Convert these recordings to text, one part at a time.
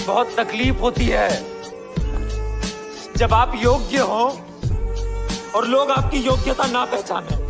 बहुत तकलीफ होती है जब आप योग्य हो और लोग आपकी योग्यता ना पहचाने।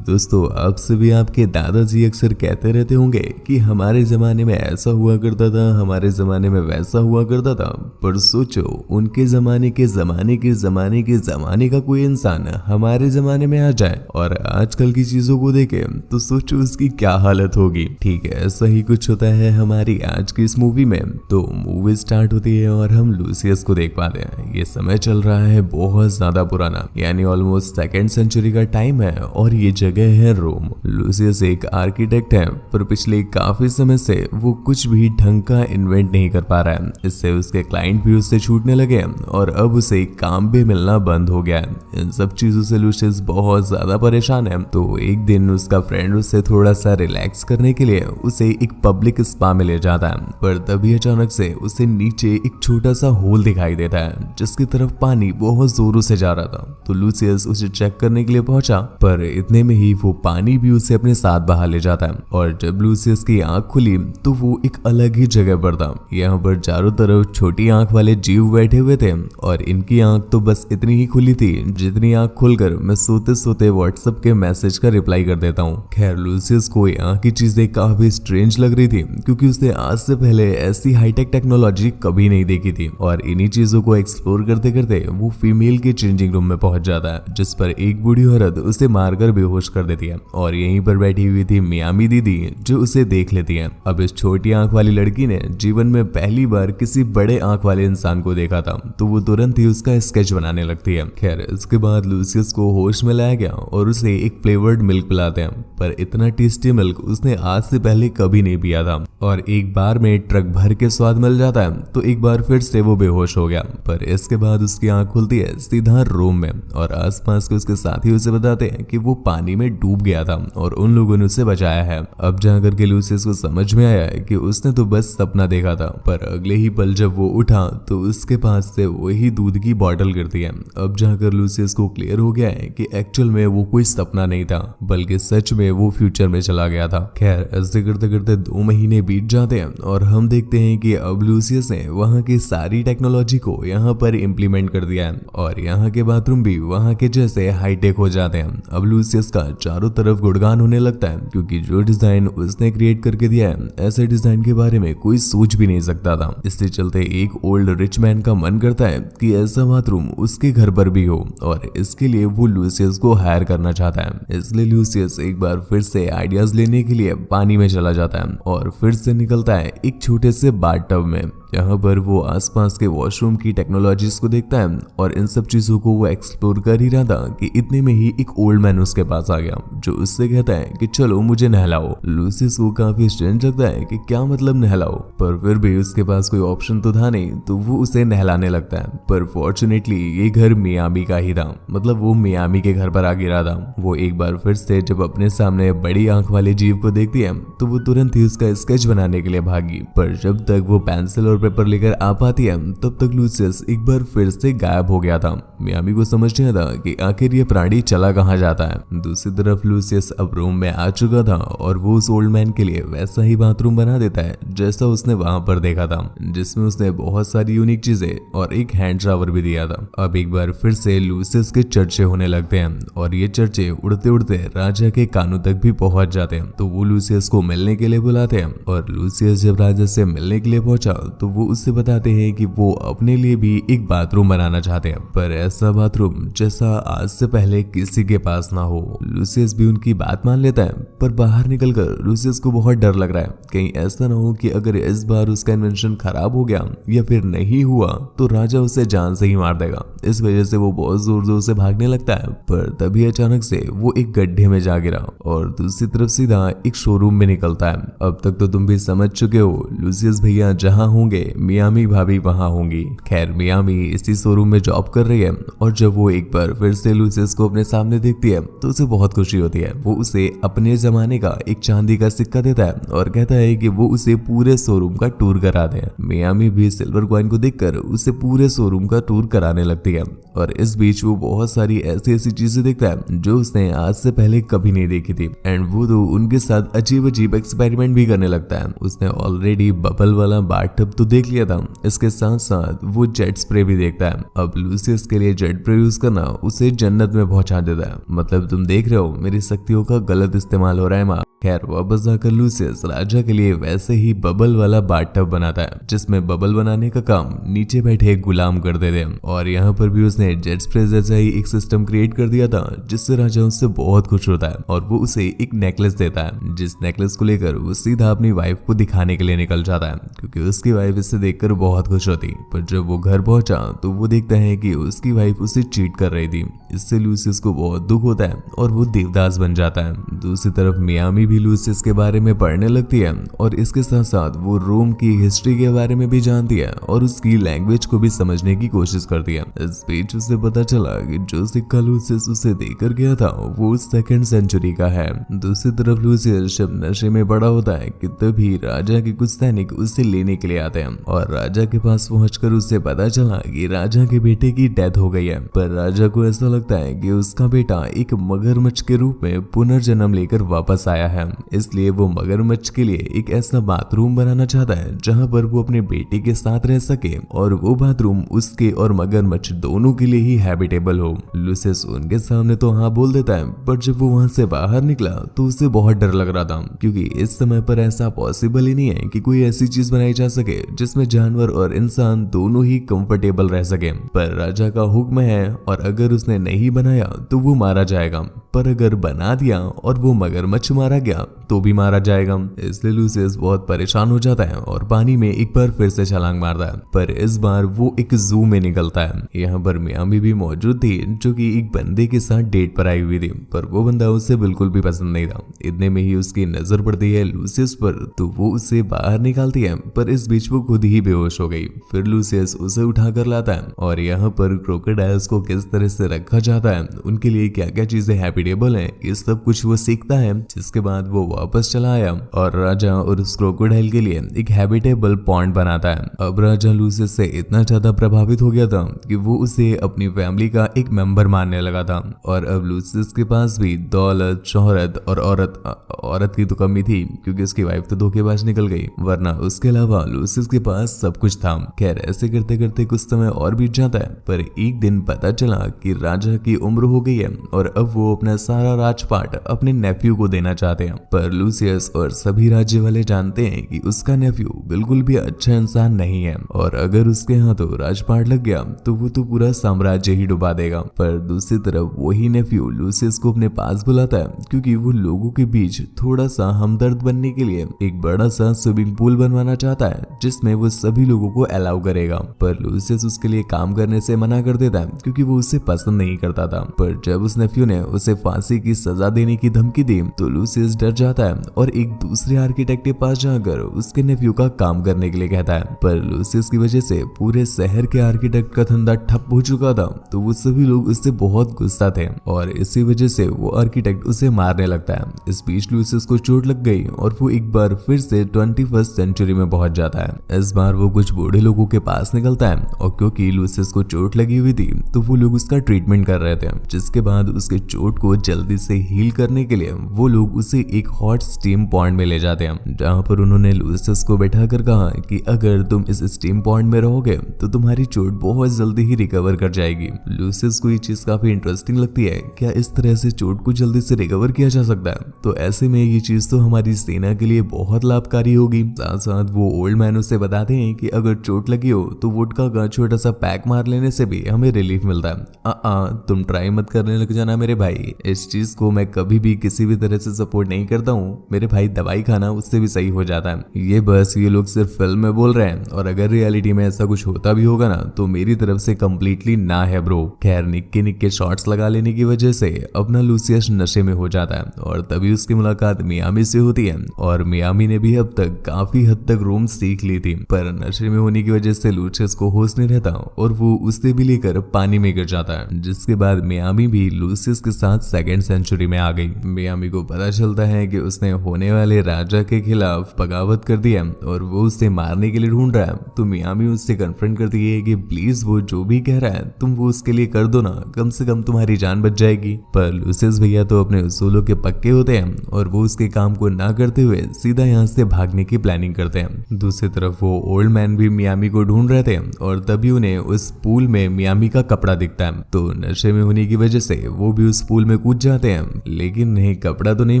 दोस्तों, आप सभी आपके दादाजी अक्सर कहते रहते होंगे कि हमारे ज़माने में ऐसा हुआ करता था, हमारे ज़माने में वैसा हुआ करता था। पर सोचो, उनके ज़माने के ज़माने का कोई इंसान हमारे ज़माने में आ जाए और आजकल की चीज़ों को देखे तो सोचो उसकी क्या हालत होगी। ठीक है, ऐसा ही कुछ होता है हमारी आज की इस मूवी में। तो मूवी स्टार्ट होती है और हम लूसियस को देख पाते हैं। ये समय चल रहा है बहुत ज़्यादा पुराना, यानी ऑलमोस्ट 2nd सेंचुरी का टाइम है और ये जगह है रोम। लूसियस एक आर्किटेक्ट है, पर पिछले काफी समय से वो कुछ भी ढंग का इन्वेंट नहीं कर पा रहा है। इससे उसके क्लाइंट भी उससे छूटने लगे और अब उसे काम भी मिलना बंद हो गया है। इन सब चीजों से लूसियस बहुत ज्यादा परेशान है। तो एक दिन उसका फ्रेंड उससे थोड़ा सा रिलैक्स करने के लिए उसे एक पब्लिक स्पा में ले जाता है, पर तभी अचानक से उसे नीचे एक छोटा सा होल दिखाई देता है जिसकी तरफ पानी बहुत जोरों से जा रहा था। तो लूसियस उसे चेक करने के लिए पहुंचा, पर इतने में ही वो पानी भी उसे अपने साथ बहा ले जाता है। और जब लूसियस की आंख खुली तो वो एक अलग ही जगह पर था। यहाँ पर चारों तरफ छोटी आंख वाले जीव बैठे हुए थे और इनकी आंख तो बस इतनी ही खुली थी जितनी आंख खुलकर मैं सोते सोते व्हाट्सएप के मैसेज का रिप्लाई कर देता हूँ। खैर, लूसियस को यहाँ की चीजें काफी स्ट्रेंज लग रही थी क्योंकि उसने आज से पहले ऐसी हाईटेक टेक्नोलॉजी कभी नहीं देखी थी। और इन्हीं चीजों को एक्सप्लोर करते करते वो फीमेल के चेंजिंग रूम में पहुंच जाता है, जिस पर एक बूढ़ी औरत उसे मारकर बेहोश कर देती है। और यहीं पर बैठी हुई थी मियामी दीदी, जो उसे देख लेती है। अब इस छोटी आंख वाली लड़की ने जीवन में पहली बार किसी बड़े आंख वाले इंसान को देखा था, तो वो तुरंत ही उसका स्केच बनाने लगती है। खैर, इसके बाद लूसियस को होश में लाया गया और उसे एक फ्लेवर्ड मिल्क पिलाते हैं, पर इतना टेस्टी मिल्क उसने आज से पहले कभी नहीं पिया था। और एक बार में ट्रक भर के स्वाद मिल जाता है तो एक बार फिर से वो बेहोश हो गया। पर इसके बाद उसकी आंख खुलती है सीधा रूम में और आसपास के उसके साथी उसे बताते हैं कि वो पानी में डूब गया था और उन लोगों ने उसे बचाया है। अब जाकर के लूसियस को समझ में आया है कि उसने तो बस सपना देखा था, पर अगले ही पल जब वो उठा तो उसके पास से वही दूध की बोतल गिरती है। अब जाकर लूसियस को क्लियर हो गया है कि एक्चुअल में वो कोई सपना नहीं था, बल्कि सच में वो फ्यूचर में चला गया था। खैर, ऐसे करते करते 2 महीने बीत जाते हैं और हम देखते हैं कि अब लूसियस ने वहाँ की सारी टेक्नोलॉजी को यहाँ पर इम्प्लीमेंट कर दिया है और यहाँ के बाथरूम भी वहाँ के जैसे हाईटेक हो जाते हैं। अब लूसियस का चारों तरफ गुणगान होने लगता है क्योंकि जो डिजाइन उसने क्रिएट करके दिया है, ऐसे डिजाइन के बारे में कोई सोच भी नहीं सकता था। इससे चलते एक ओल्ड रिच मैन का मन करता है कि ऐसा बाथरूम उसके घर पर भी हो और इसके लिए वो लूसियस को हायर करना चाहता है। इसलिए लूसियस एक बार फिर से आइडियाज लेने के लिए पानी में चला जाता है और फिर से निकलता है एक छोटे से बाथटब में। यहाँ पर वो आसपास के वॉशरूम की टेक्नोलॉजीज को देखता है और इन सब चीजों को वो एक्सप्लोर कर ही रहा था कि इतने में ही एक ओल्ड मैन उसके पास आ गया, जो उससे कहता है कि चलो मुझे नहलाओ। लूसियस को काफी स्ट्रेंज लगता है कि क्या मतलब नहलाओ, पर फिर भी उसके पास कोई ऑप्शन तो था नहीं, तो वो उसे नहलाने लगता है। पर फॉर्चुनेटली ये घर मियामी का ही था, मतलब वो मियामी के घर पर आ गिरा था। वो एक बार फिर से जब अपने सामने बड़ी आंख वाले जीव को देखती है तो वो तुरंत ही उसका स्केच बनाने के लिए भागी, पर जब तक वो पेंसिल और पेपर लेकर आ पाती है तब तक लूसियस एक बार फिर से गायब हो गया था। मियामी को समझ नहीं आता कि आखिर ये प्राणी चला कहाँ जाता है। दूसरी तरफ लूसियस अब रूम में आ चुका था और वो उस ओल्ड मैन के लिए वैसा ही बाथरूम बना देता है जैसा उसने वहां पर देखा था, जिसमें उसने बहुत सारी यूनिक चीजें और एक हैंड शावर भी दिया था। अब एक बार फिर से लूसियस के चर्चे होने लगते हैं और ये चर्चे उड़ते उड़ते राजा के कानों तक भी पहुंच जाते हैं। तो वो लूसियस को मिलने के लिए बुलाते हैं और लूसियस जब राजा से मिलने के लिए पहुंचा तो वो उससे बताते हैं कि वो अपने लिए भी एक बाथरूम बनाना चाहते हैं, पर ऐसा बाथरूम जैसा आज से पहले किसी के पास ना हो। लूसियस भी उनकी बात मान लेता है, पर बाहर निकलकर लूसियस को बहुत डर लग रहा है कहीं ऐसा ना हो कि अगर इस बार उसका इन्वेंशन खराब हो गया या फिर नहीं हुआ तो राजा उसे जान से ही मार देगा। इस वजह से वो बहुत जोर जोर से भागने लगता है, पर तभी अचानक से वो एक गड्ढे में जा गिरा और दूसरी तरफ सीधा एक शोरूम में निकलता है। अब तक तो तुम भी समझ चुके हो, लूसियस भैया जहाँ होंगे मियामी भाभी वहां होंगी। खैर, मियामी इसी शोरूम में जॉब कर रही है और जब वो एक बार फिर से लूसियस को अपने सामने देखती है तो उसे बहुत खुशी होती है। वो उसे अपने जमाने का एक चांदी का सिक्का देता है और कहता है कि वो उसे पूरे शोरूम का टूर करा दे। मियामी भी सिल्वर कॉइन को देखकर उसे पूरे शोरूम का टूर कराने लगती है और इस बीच वो बहुत सारी ऐसी ऐसी चीजें देखता है जो उसने आज से पहले कभी नहीं देखी थी। एंड वो तो उनके साथ अजीब अजीब एक्सपेरिमेंट भी करने लगता है। उसने ऑलरेडी बबल वाला बाथटब तो देख लिया था, इसके साथ साथ वो जेट स्प्रे भी देखता है। अब लूसियस के लिए जेट स्प्रे यूज करना उसे जन्नत में पहुंचा देता है। मतलब तुम देख रहे हो मेरी शक्तियों का गलत इस्तेमाल हो रहा है माँ। खैर वापस जाकर लूसियस राजा के लिए वैसे ही बबल वाला बाथटब बनाता है जिसमें बबल बनाने का काम नीचे बैठे गुलाम कर देते हैं। और यहाँ पर भी उसने जेट स्प्रे जैसा ही एक सिस्टम क्रिएट कर दिया था जिससे राजा उससे बहुत खुश होता है और वो उसे एक नेकलेस देता है, जिस नेकलेस को लेकर वो सीधा अपनी वाइफ को दिखाने के लिए निकल जाता है क्योंकि उसकी वाइफ इसे देखकर बहुत खुश होती। पर जब वो घर पहुंचा तो वो देखता है कि उसकी वाइफ उसे चीट कर रही थी। इससे लूसियस को बहुत दुख होता है और वो देवदास बन जाता है। दूसरी तरफ मियामी भी लूसियस के बारे में पढ़ने लगती है और इसके साथ साथ वो रोम की हिस्ट्री के बारे में भी जानती है और उसकी लैंग्वेज को भी समझने की कोशिश करती है। इस बीच उसे पता चला कि जो सिक्का लूसियस उसे देकर गया था वो 2nd सेंचुरी का है। दूसरी तरफ लूसियस जब नशे में पड़ा होता है कि तभी राजा के कुछ सैनिक उसे लेने के लिए आते हैं और राजा के पास पहुंचकर उसे पता चला कि राजा के बेटे की डेथ हो गई है। पर राजा को ऐसा लगता है कि उसका बेटा एक मगरमच्छ के रूप में पुनर्जन्म लेकर वापस आया है, इसलिए वो मगरमच्छ के लिए एक ऐसा बाथरूम बनाना चाहता है जहां पर वो अपने बेटे के साथ रह सके और वो बाथरूम उसके और मगरमच्छ दोनों के लिए ही हैबिटेबल हो। लूसियस उनके सामने तो हाँ बोल देता है, पर जब वो वहां से बाहर निकला तो उसे बहुत डर लग रहा था क्योंकि इस समय पर ऐसा पॉसिबल ही नहीं है कि कोई ऐसी चीज बनाई जा सके जिसमें जानवर और इंसान दोनों ही कंफर्टेबल रह सके। पर राजा का हुक्म है और अगर उसने नहीं बनाया तो वो मारा जाएगा, पर अगर बना दिया और वो मगरमच्छ मारा गया तो भी मारा जाएगा। इसलिए लूसियस बहुत परेशान हो जाता है और पानी में एक बार फिर से छलांग मारता है, पर इस बार वो एक जू में निकलता है। यहाँ पर मियामी भी मौजूद थी जो कि एक बंदे के साथ डेट पर आई हुई थी, पर वो बंदा उसे बिल्कुल भी पसंद नहीं था। इतने में ही उसकी नजर पड़ती है लूसियस पर तो वो उसे बाहर निकालती है, पर इस बीच वो खुद ही बेहोश हो गई। फिर लूसियस उसे उठा कर लाता है और यहाँ पर क्रोकोडाइल्स को किस तरह से रखा जाता है, उनके लिए क्या क्या चीजें हैबिटेबल है, ये सब कुछ वो सीखता है। जिसके बाद वो वापस चला आया और राजा और उस क्रोकोडाइल के लिए एक हैबिटेबल पॉन्ड बनाता है। अब राजा लूसियस से इतना ज्यादा प्रभावित हो गया था कि वो उसे अपनी फैमिली का एक मेंबर मानने लगा था। और अब लूसियस के पास भी दौलत, शोहरत और औरत की तो कमी थी क्योंकि उसकी वाइफ तो धोखेबाज निकल गई, वरना उसके अलावा लूसियस के पास सब कुछ था। खैर ऐसे करते करते कुछ समय और बीत जाता है, पर एक दिन पता चला कि राजा की उम्र हो गई है और अब वो अपना सारा राजपाट अपने नेफ्यू को देना चाहते हैं। पर लूसियस और सभी राज्य वाले जानते हैं कि उसका नेफ्यू बिल्कुल भी अच्छा इंसान नहीं है और अगर उसके हाथों राजपाट लग गया तो वो तो पूरा साम्राज्य ही डुबा देगा। पर दूसरी तरफ वही नेफ्यू लूसियस को अपने पास बुलाता है क्योंकि वो लोगों के बीच थोड़ा सा हमदर्द बनने के लिए एक बड़ा सा स्विमिंग पूल बनवाना चाहता है जिसमें वो सभी लोगों को अलाउ करेगा। पर लूसियस उसके लिए काम करने से मना कर देता है क्योंकि वो उसे पसंद नहीं करता था। पर जब उस नेफ्यू ने उसे फांसी की सजा देने की धमकी दी तो लूसियस डर जाता है और एक दूसरे आर्किटेक्ट के पास जाकर उसके नेफ्यू का काम करने के लिए कहता है। पर लूसियस की वजह से पूरे शहर के आर्किटेक्ट का धंधा ठप हो चुका था तो वो सभी लोग उससे बहुत गुस्सा थे और इसी वजह से वो आर्किटेक्ट उसे मारने लगता है। इस बीच लूसियस को चोट लग गई और वो एक बार फिर से 21st सेंचुरी में पहुंच जाता है। इस बार वो कुछ बूढ़े लोगों के पास निकलता है और क्योंकि लूसियस को चोट लगी हुई थी तो वो लोग उसका ट्रीटमेंट कर रहे थे, जिसके बाद उसके चोट को जल्दी से हील करने के लिए वो लोग उसे एक हॉट स्टीम पॉन्ड में ले जाते हैं जहां पर उन्होंने लूसियस को बैठा कर कहा कि अगर तुम इस स्टीम पॉन्ड में रहोगे तो तुम्हारी चोट बहुत जल्दी ही रिकवर कर जाएगी। लूसियस को ये चीज काफी इंटरेस्टिंग लगती है, क्या इस तरह से चोट को जल्दी से रिकवर किया जा सकता है, तो ऐसे में ये चीज तो हमारी सेना के लिए बहुत लाभकारी होगी। साथ साथ वो ओल्ड मैन उसे बताते हैं कि अगर चोट लगी हो तो वोडका का छोटा सा पैक मार लेने से भी हमें रिलीफ मिलता है। तुम ट्राई मत करने लग जाना मेरे भाई, इस चीज को मैं कभी भी किसी भी तरह से सपोर्ट नहीं करता देता हूँ, मेरे भाई दवाई खाना उससे भी सही हो जाता है। ये बस ये लोग सिर्फ फिल्म में बोल रहे हैं, और अगर रियलिटी में ऐसा कुछ होता भी होगा ना तो मेरी तरफ से कंप्लीटली ना है ब्रो। खैर निक्के निक्के शॉट्स लगा लेने की वजह से अपना लूसियस नशे में हो जाता है, और तभी उसकी मुलाकात मियामी से होती है। और मियामी ने भी अब तक काफी हद तक रोम सीख ली थी, पर नशे में होने की वजह से लूसियस को होश नहीं रहता और वो उससे भी लेकर पानी में गिर जाता है। जिसके बाद मियामी भी लूसियस के साथ सेकेंड सेंचुरी में आ गई। मियामी को पता चलता है कि उसने होने वाले राजा के खिलाफ बगावत कर दिया और वो उसे मारने के लिए ढूंढ रहा है। तो मियामी उससे कन्फ्रंट करती है कि प्लीज वो जो भी कह रहा है तुम वो उसके लिए कर दो ना, कम से कम तुम्हारी जान बच जाएगी। पर लूसियस भैया तो अपने उसूलों के पक्के होते हैं और वो उसके काम को ना करते हुए सीधा यहाँ से भागने की प्लानिंग करते हैं। दूसरी तरफ वो ओल्ड मैन भी मियामी को ढूंढ रहे थे और तभी उन्हें उस पूल में मियामी का कपड़ा दिखता है। तो नशे में होने की वजह से वो भी उस पूल में कूद जाते हैं, लेकिन नहीं कपड़ा तो नहीं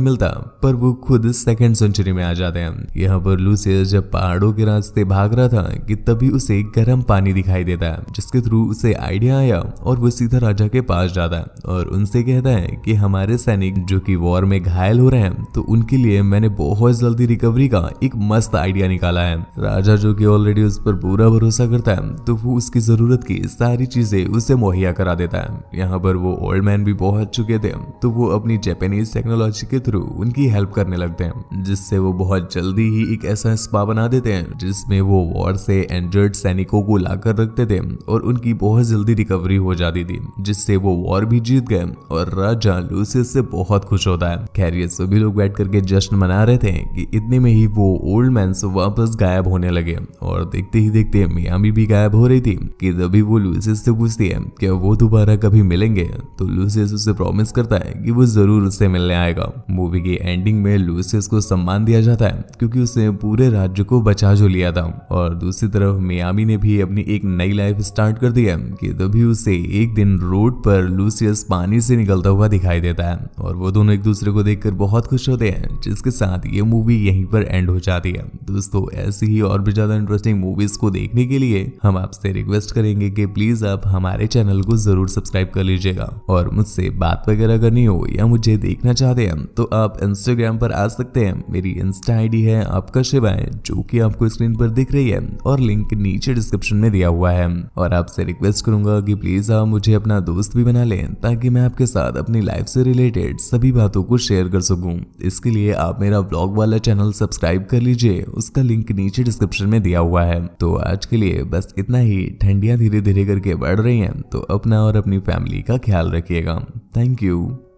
मिलता, पर वो खुद सेकेंड सेंचुरी में आ जाते हैं। यहाँ पर लूसियस जब पहाड़ों के रास्ते भाग रहा था कि तभी उसे गर्म पानी दिखाई देता है, जिसके थ्रू उसे आइडिया आया और वो सीधा राजा के पास जाता है और उनसे कहता है कि हमारे सैनिक जो कि वॉर में घायल हो रहे हैं तो उनके लिए मैंने बहुत जल्दी रिकवरी का एक मस्त आइडिया निकाला है। राजा जो कि ऑलरेडी उस पर पूरा भरोसा करता है तो वो उसकी जरूरत की सारी चीजें उसे मुहैया करा देता है। यहाँ पर वो ओल्ड मैन भी पहुंच चुके थे तो वो अपनी जापानीज टेक्नोलॉजी के थ्रू उनकी हेल्प करने लगते हैं, जिससे वो बहुत जल्दी ही एक ऐसा स्पा बना देते हैं जिसमें वो वॉर से इंजर्ड सैनिकों को लाकर रखते थे और उनकी बहुत जल्दी रिकवरी हो जाती थी, जिससे वो वॉर भी जीत गए और राजा लूसियस से बहुत खुश होता है। खैर ये सभी लोग बैठ करके जश्न मना रहे थे कि इतने में ही वो ओल्ड मैन से वापस गायब होने लगे और देखते ही देखते मियामी भी गायब हो रही थी कि तभी वो लूसियस से पूछती है कि वो दोबारा कभी मिलेंगे। तो लूसियस उसे प्रॉमिस करता है कि वो जरूर उससे मिलने आएगा। मूवी की एंडिंग में लूसियस को सम्मान दिया जाता है क्योंकि उसने पूरे राज्य को बचा जो लिया था, और दूसरी तरफ मियामी ने भी अपनी एक नई लाइफ स्टार्ट कर दी है कि तभी उसे एक दिन रोड पर लूसियस पानी से निकलता हुआ दिखाई देता है और वो दोनों एक दूसरे को देखकर बहुत खुश होते हैं, जिसके साथ ये मूवी यहीं पर एंड हो जाती है। दोस्तों ऐसी ही और भी ज्यादा इंटरेस्टिंग मूवीज को देखने के लिए हम आपसे रिक्वेस्ट करेंगे कि प्लीज आप हमारे चैनल को जरूर सब्सक्राइब कर लीजिएगा, और मुझसे बात वगैरह करनी हो या मुझे देखना चाहते हैं तो आप इंस्टाग्राम पर आ सकते हैं। मेरी इंस्टा आईडी है आपका शिवाय, जो कि आपको स्क्रीन पर दिख रही है और लिंक नीचे डिस्क्रिप्शन में दिया हुआ है। और आपसे रिक्वेस्ट करूंगा कि प्लीज आप मुझे अपना दोस्त भी बना लें ताकि मैं आपके साथ अपनी लाइफ से रिलेटेड सभी बातों को शेयर कर सकूं। इसके लिए आप मेरा व्लॉग वाला चैनल सब्सक्राइब कर लीजिए, उसका लिंक नीचे डिस्क्रिप्शन में दिया हुआ है। तो आज के लिए बस इतना ही। ठंडियां धीरे धीरे करके बढ़ रही हैं तो अपना और अपनी फैमिली का ख्याल रखिएगा। Thank you.